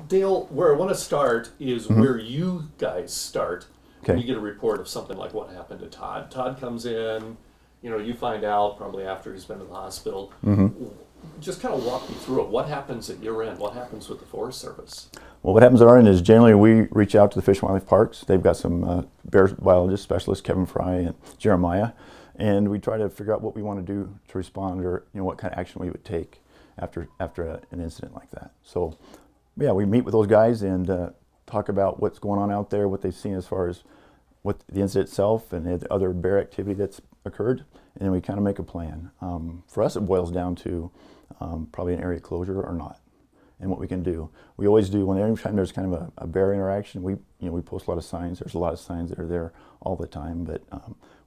Dale, where I want to start is where you guys start. Okay. You get a report of something like what happened to Todd. Todd comes in, you find out probably after he's been to the hospital. Just kind of walk me through it. What happens at your end? What happens with the Forest Service? Well, what happens at our end is generally we reach out to the Fish and Wildlife Parks. They've got some bear biologist specialists, Kevin Fry and Jeremiah, and we try to figure out what we want to do to respond, or what kind of action we would take after an incident like that. So, yeah, we meet with those guys and talk about what's going on out there, what they've seen as far as what the incident itself and the other bear activity that's occurred, and then we kind of make a plan. For us, it boils down to probably an area closure or not, and what we can do. We always do, every time there's kind of a bear interaction, we post a lot of signs. There's a lot of signs that are there all the time, but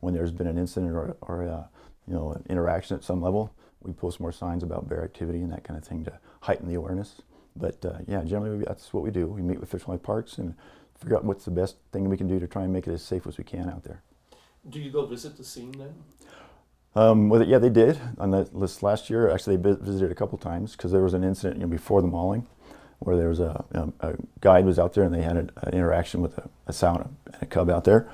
when there's been an incident or an interaction at some level, we post more signs about bear activity and that kind of thing to heighten the awareness. But yeah, generally that's what we do. We meet with Fish and Wildlife Parks and figure out what's the best thing we can do to try and make it as safe as we can out there. Do you go visit the scene then? Yeah, they did on this last year. Actually, they visited a couple times because there was an incident before the mauling where there was a guide was out there and they had an interaction with a sow and a cub out there.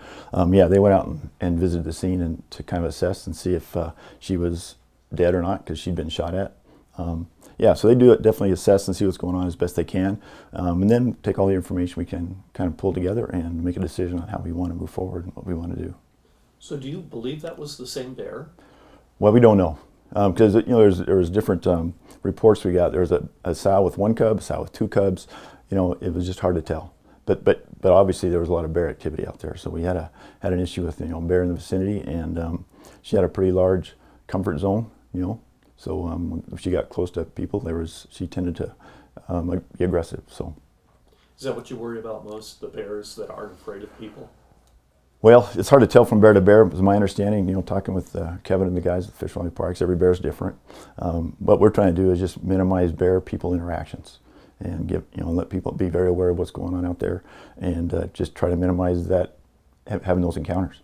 Yeah, they went out and visited the scene and to kind of assess and see if she was dead or not because she'd been shot at. Yeah, so they do definitely assess and see what's going on as best they can, and then take all the information we can kind of pull together and make a decision on how we want to move forward and what we want to do. So do you believe that was the same bear? Well, we don't know because there's different reports we got. There was a sow with one cub, a sow with two cubs. It was just hard to tell. But obviously there was a lot of bear activity out there. So we had an issue with bear in the vicinity, and she had a pretty large comfort zone. So if she got close to people, she tended to be aggressive. So, is that what you worry about most? The bears that aren't afraid of people? Well, it's hard to tell from bear to bear. Was my understanding. Talking with Kevin and the guys at Fish and Wildlife Parks, every bear is different. What we're trying to do is just minimize bear-people interactions and let people be very aware of what's going on out there, and just try to minimize that having those encounters.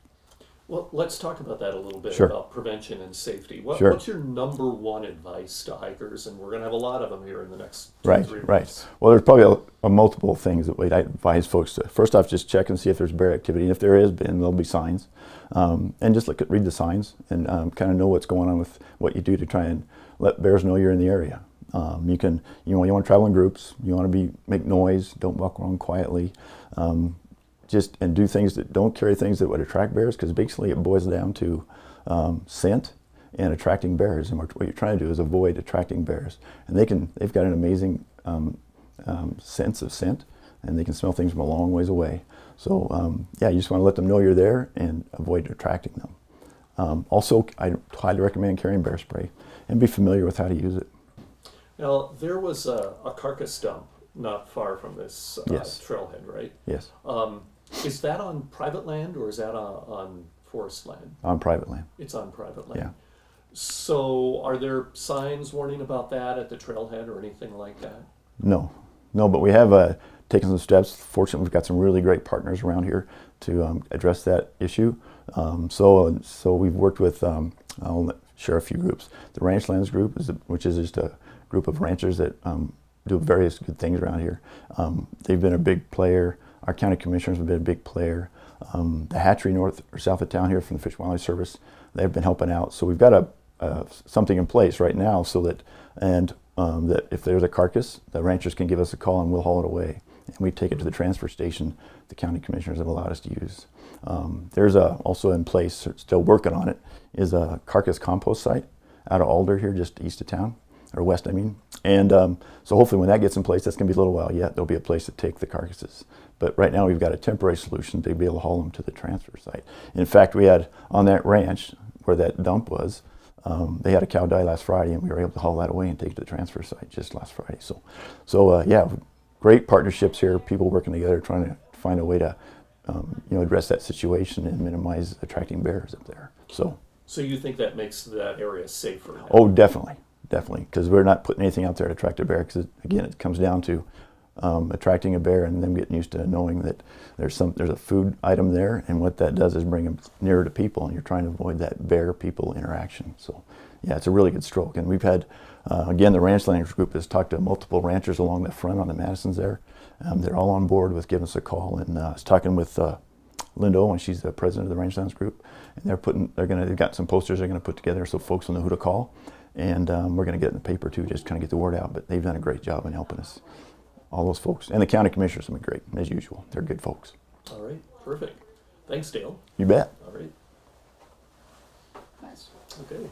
Well, let's talk about that a little bit, Sure. about prevention and safety. Sure. What's your #1 advice to hikers? And we're going to have a lot of them here in the next 2 Right, 3 months. right. Well, there's probably a multiple things that I advise folks to. First off, just check and see if there's bear activity. And if there is, then there'll be signs. And just read the signs and kind of know what's going on with what you do to try and let bears know you're in the area. You want to travel in groups. You want to make noise. Don't walk around quietly. And do things don't carry things that would attract bears, because basically it boils down to scent and attracting bears. And what you're trying to do is avoid attracting bears. And they've got an amazing sense of scent, and they can smell things from a long ways away. So yeah, you just want to let them know you're there and avoid attracting them. Also, I highly recommend carrying bear spray and be familiar with how to use it. Now, there was a carcass dump not far from this Yes. trailhead, right? Yes. Is that on private land or is that on forest land? On private land. It's on private land. Yeah. So are there signs warning about that at the trailhead or anything like that? No, but we have taken some steps. Fortunately, we've got some really great partners around here to address that issue. So we've worked with, I'll share a few groups. The Ranchlands group, which is just a group of ranchers that do various good things around here. They've been a big player. Our county commissioners have been a big player. The hatchery north or south of town here from the Fish and Wildlife Service, they've been helping out. So we've got something in place right now so that, that if there's a carcass, the ranchers can give us a call and we'll haul it away. And we take it to the transfer station the county commissioners have allowed us to use. There's also in place, still working on it, is a carcass compost site out of Alder here just east of town, or west I mean. And so hopefully when that gets in place, that's going to be a little while yet, there'll be a place to take the carcasses. But right now we've got a temporary solution to be able to haul them to the transfer site. In fact, we had on that ranch where that dump was, they had a cow die last Friday, and we were able to haul that away and take it to the transfer site just last Friday. So yeah, great partnerships here, people working together trying to find a way to address that situation and minimize attracting bears up there. So you think that makes that area safer now? Oh, definitely, because we're not putting anything out there to attract a bear, because again, it comes down to attracting a bear and them getting used to knowing that there's a food item there, and what that does is bring them nearer to people, and you're trying to avoid that bear-people interaction. So Yeah, it's a really good stroke. And we've had, again, the Ranchlanders group has talked to multiple ranchers along the front on the Madisons there. They're all on board with giving us a call. And I was talking with Linda Owen, she's the president of the Ranchlands group, and they've got some posters they're gonna put together so folks will know who to call. And we're gonna get it in the paper too, just kind of get the word out. But they've done a great job in helping us, all those folks. And the county commissioners have been great, as usual. They're good folks. All right, perfect. Thanks, Dale. You bet. All right. Nice. Okay.